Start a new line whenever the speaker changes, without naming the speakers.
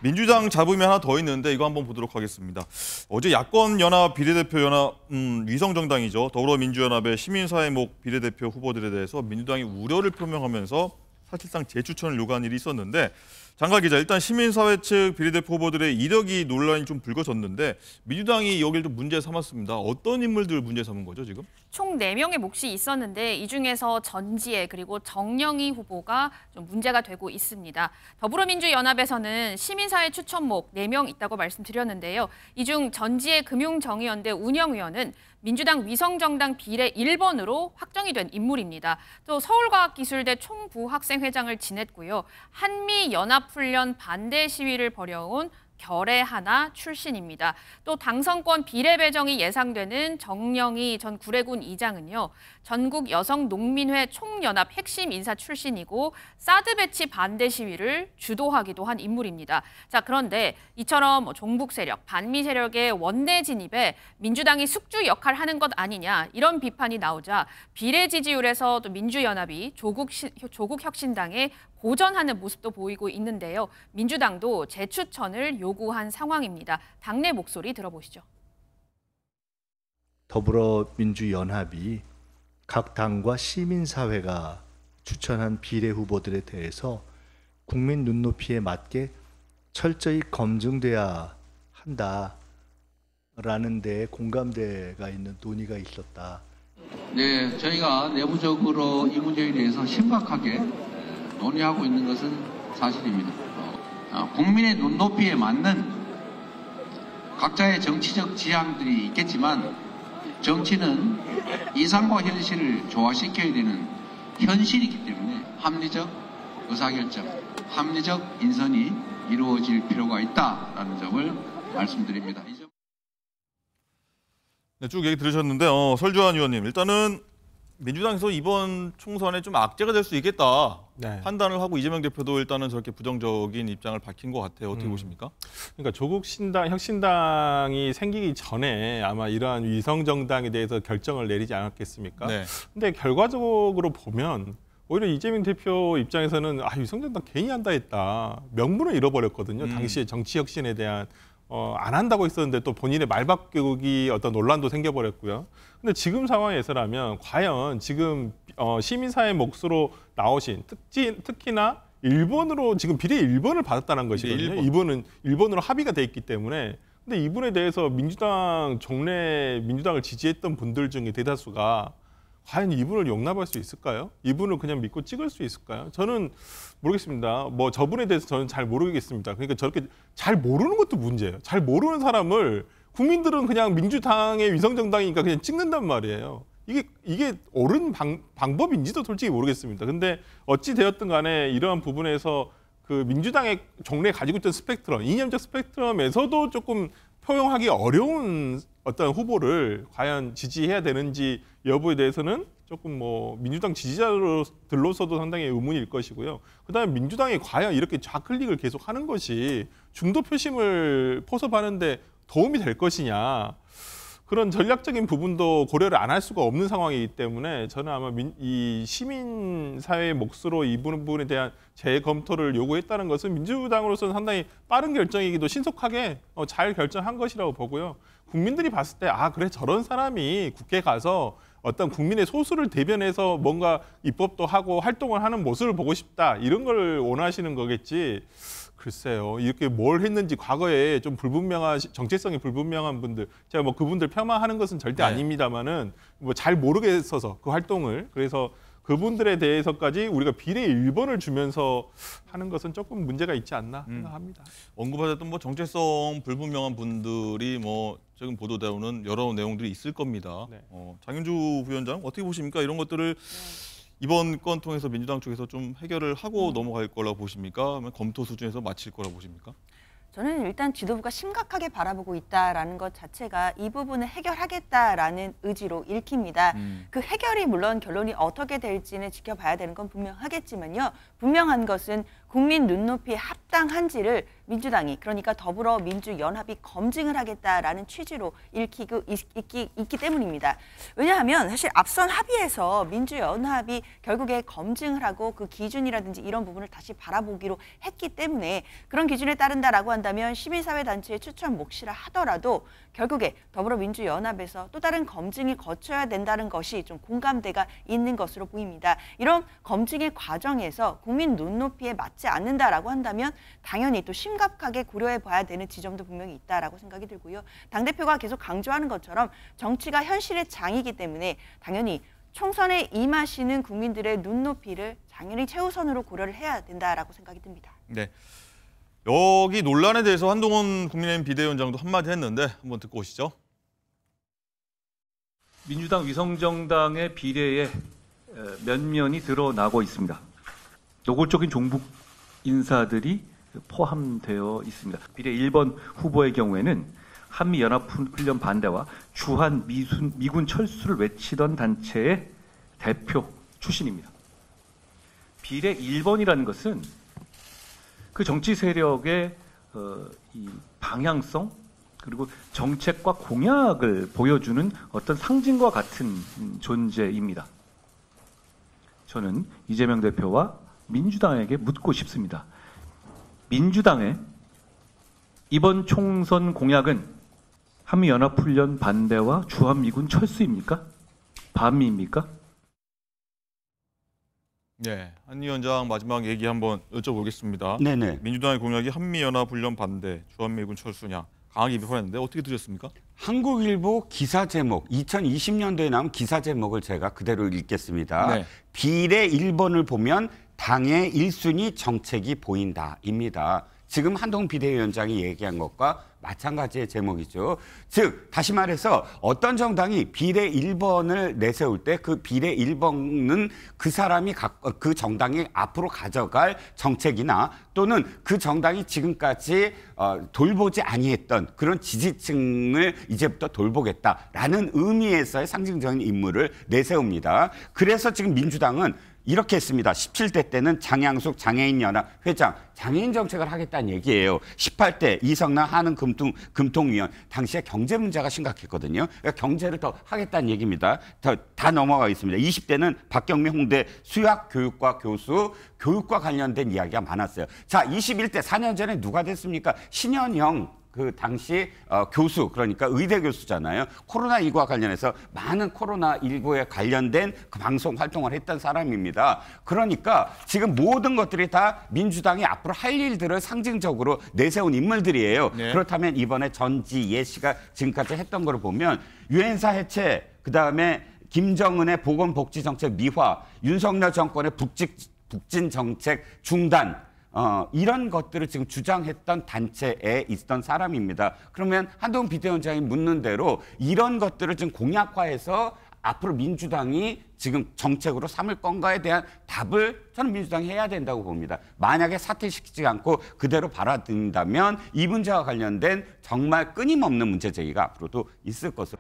민주당 잡음이 하나 더 있는데 이거 한번 보도록 하겠습니다. 어제 야권연합 비례대표 연합 위성정당이죠. 더불어민주연합의 시민사회목 비례대표 후보들에 대해서 민주당이 우려를 표명하면서 사실상 재추천을 요구한 일이 있었는데 장가 기자, 일단 시민사회 측 비례대표 후보들의 이력이 논란이 좀 불거졌는데 민주당이 여기를 좀 문제 삼았습니다. 어떤 인물들 문제 삼은 거죠, 지금?
총 4명의 몫이 있었는데 이 중에서 전지혜 그리고 정영희 후보가 좀 문제가 되고 있습니다. 더불어민주연합에서는 시민사회 추천목 4명 있다고 말씀드렸는데요. 이 중 전지혜 금융정의연대 운영위원은 민주당 위성정당 비례 1번으로 확정이 된 인물입니다. 또 서울과학기술대 총부학생회장을 지냈고요. 한미연합훈련 반대 시위를 벌여온 결의 하나 출신입니다. 또 당선권 비례 배정이 예상되는 정영희 전 구례군 이장은요. 전국 여성농민회 총연합 핵심 인사 출신이고 사드 배치 반대 시위를 주도하기도 한 인물입니다. 자, 그런데 이처럼 종북 세력, 반미 세력의 원내 진입에 민주당이 숙주 역할을 하는 것 아니냐 이런 비판이 나오자 비례 지지율에서 또 민주연합이 조국혁신당에 고전하는 모습도 보이고 있는데요. 민주당도 재추천을 요구한 상황입니다. 당내 목소리 들어보시죠.
더불어민주연합이 각 당과 시민사회가 추천한 비례 후보들에 대해서 국민 눈높이에 맞게 철저히 검증돼야 한다라는 데에 공감대가 있는 논의가 있었다.
네, 저희가 내부적으로 이 문제에 대해서 심각하게 논의하고 있는 것은 사실입니다. 국민의 눈높이에 맞는 각자의 정치적 지향들이 있겠지만 정치는 이상과 현실을 조화시켜야 되는 현실이기 때문에 합리적 의사결정, 합리적 인선이 이루어질 필요가 있다라는 점을 말씀드립니다.
네, 쭉 얘기 들으셨는데 설주환 의원님, 일단은 민주당에서 이번 총선에 좀 악재가 될 수 있겠다 판단을 하고 이재명 대표도 일단은 저렇게 부정적인 입장을 밝힌 것 같아요. 어떻게 보십니까?
그러니까 조국 혁신당이 생기기 전에 아마 이러한 위성정당에 대해서 결정을 내리지 않았겠습니까? 네. 근데 결과적으로 보면 오히려 이재명 대표 입장에서는 위성정당 괜히 한다 했다. 명분을 잃어버렸거든요. 당시에 정치혁신에 대한 안 한다고 했었는데 또 본인의 말 바꾸기 어떤 논란도 생겨버렸고요. 근데 지금 상황에서라면 과연 지금 시민사회 몫으로 나오신 특히나 1번으로 지금 비례 1번을 받았다는 것이거든요. 1번. 1번으로 합의가 돼 있기 때문에. 근데 이분에 대해서 민주당을 지지했던 분들 중에 대다수가 과연 이분을 용납할 수 있을까요? 이분을 그냥 믿고 찍을 수 있을까요? 저는 모르겠습니다. 저분에 대해서 저는 잘 모르겠습니다. 그러니까 저렇게 잘 모르는 것도 문제예요. 잘 모르는 사람을 국민들은 그냥 민주당의 위성정당이니까 그냥 찍는단 말이에요. 이게 옳은 방법인지도 솔직히 모르겠습니다. 근데 어찌 되었든 간에 이러한 부분에서 그 민주당의 종래에 가지고 있던 스펙트럼, 이념적 스펙트럼에서도 조금 표현하기 어려운 어떤 후보를 과연 지지해야 되는지 여부에 대해서는 조금 민주당 지지자들로서도 상당히 의문일 것이고요. 그다음에 민주당이 과연 이렇게 좌클릭을 계속하는 것이 중도 표심을 포섭하는 데 도움이 될 것이냐. 그런 전략적인 부분도 고려를 안 할 수가 없는 상황이기 때문에 저는 아마 이 시민사회의 몫으로 이 부분에 대한 재검토를 요구했다는 것은 민주당으로서는 상당히 빠른 결정이기도 신속하게 잘 결정한 것이라고 보고요. 국민들이 봤을 때 그래 저런 사람이 국회에 가서 어떤 국민의 소수를 대변해서 뭔가 입법도 하고 활동을 하는 모습을 보고 싶다 이런 걸 원하시는 거겠지. 글쎄요. 이렇게 뭘 했는지 과거에 좀 정체성이 불분명한 분들, 제가 그분들 폄하하는 것은 절대 아닙니다만은 잘 모르겠어서 그 활동을 그래서 그분들에 대해서까지 우리가 비례 1번을 주면서 하는 것은 조금 문제가 있지 않나 생각합니다.
언급하셨던 정체성 불분명한 분들이 지금 보도되는 여러 내용들이 있을 겁니다. 네. 장윤주 부위원장 어떻게 보십니까? 이런 것들을 이번 건 통해서 민주당 쪽에서 좀 해결을 하고 넘어갈 거라고 보십니까? 아니면 검토 수준에서 마칠 거라고 보십니까?
저는 일단 지도부가 심각하게 바라보고 있다라는 것 자체가 이 부분을 해결하겠다라는 의지로 읽힙니다. 그 해결이 물론 결론이 어떻게 될지는 지켜봐야 되는 건 분명하겠지만요. 분명한 것은 국민 눈높이에 합당한지를 민주당이, 그러니까 더불어민주연합이 검증을 하겠다라는 취지로 있기 때문입니다. 왜냐하면 사실 앞선 합의에서 민주연합이 결국에 검증을 하고 그 기준이라든지 이런 부분을 다시 바라보기로 했기 때문에 그런 기준에 따른다라고 한다면 시민사회단체의 추천 몫이라 하더라도 결국에 더불어민주연합에서 또 다른 검증이 거쳐야 된다는 것이 좀 공감대가 있는 것으로 보입니다. 이런 검증의 과정에서 국민 눈높이에 맞지 않는다라고 한다면 당연히 또 심각하게 고려해 봐야 되는 지점도 분명히 있다라고 생각이 들고요. 당대표가 계속 강조하는 것처럼 정치가 현실의 장이기 때문에 당연히 총선에 임하시는 국민들의 눈높이를 당연히 최우선으로 고려를 해야 된다라고 생각이 듭니다.
네. 여기 논란에 대해서 한동훈 국민의힘 비대위원장도 한마디 했는데 한번 듣고 오시죠.
민주당 위성정당의 비례에 면면이 드러나고 있습니다. 노골적인 종북 인사들이 포함되어 있습니다. 비례 1번 후보의 경우에는 한미연합훈련 반대와 주한 미군 철수를 외치던 단체의 대표 출신입니다. 비례 1번이라는 것은 그 정치 세력의 이 방향성 그리고 정책과 공약을 보여주는 어떤 상징과 같은 존재입니다. 저는 이재명 대표와 민주당에게 묻고 싶습니다. 민주당의 이번 총선 공약은 한미연합훈련 반대와 주한미군 철수입니까? 반미입니까?
네, 한 위원장 마지막 얘기 한번 여쭤보겠습니다.
네네.
민주당의 공약이 한미연합훈련 반대, 주한미군 철수냐 강하게 비판했는데 어떻게 들으셨습니까?
한국일보 기사 제목, 2020년도에 나온 기사 제목을 제가 그대로 읽겠습니다.
네.
비례 1번을 보면 당의 1순위 정책이 보인다입니다. 지금 한동훈 비대위원장이 얘기한 것과 마찬가지의 제목이죠. 즉 다시 말해서 어떤 정당이 비례 1번을 내세울 때 그 비례 1번은 그 사람이 그 정당이 앞으로 가져갈 정책이나 또는 그 정당이 지금까지 돌보지 아니했던 그런 지지층을 이제부터 돌보겠다라는 의미에서의 상징적인 인물을 내세웁니다. 그래서 지금 민주당은 이렇게 했습니다. 17대 때는 장양숙 장애인연합 회장, 장애인 정책을 하겠다는 얘기예요. 18대 이성남 한은 금통위원, 당시에 경제 문제가 심각했거든요. 그러니까 경제를 더 하겠다는 얘기입니다. 다 넘어가겠습니다. 20대는 박경미 홍대 수학 교육과 교수, 교육과 관련된 이야기가 많았어요. 자, 21대 4년 전에 누가 됐습니까? 신현영. 그 당시 교수, 그러니까 의대 교수잖아요. 코로나19와 관련해서 많은 코로나19에 관련된 그 방송 활동을 했던 사람입니다. 그러니까 지금 모든 것들이 다 민주당이 앞으로 할 일들을 상징적으로 내세운 인물들이에요.
네.
그렇다면 이번에 전지예 씨가 지금까지 했던 걸 보면 유엔사 해체, 그다음에 김정은의 보건복지정책 미화, 윤석열 정권의 북진 정책 중단, 이런 것들을 지금 주장했던 단체에 있던 사람입니다. 그러면 한동훈 비대위원장이 묻는 대로 이런 것들을 지금 공약화해서 앞으로 민주당이 지금 정책으로 삼을 건가에 대한 답을 저는 민주당이 해야 된다고 봅니다. 만약에 사퇴시키지 않고 그대로 받아들인다면 이 문제와 관련된 정말 끊임없는 문제 제기가 앞으로도 있을 것으로.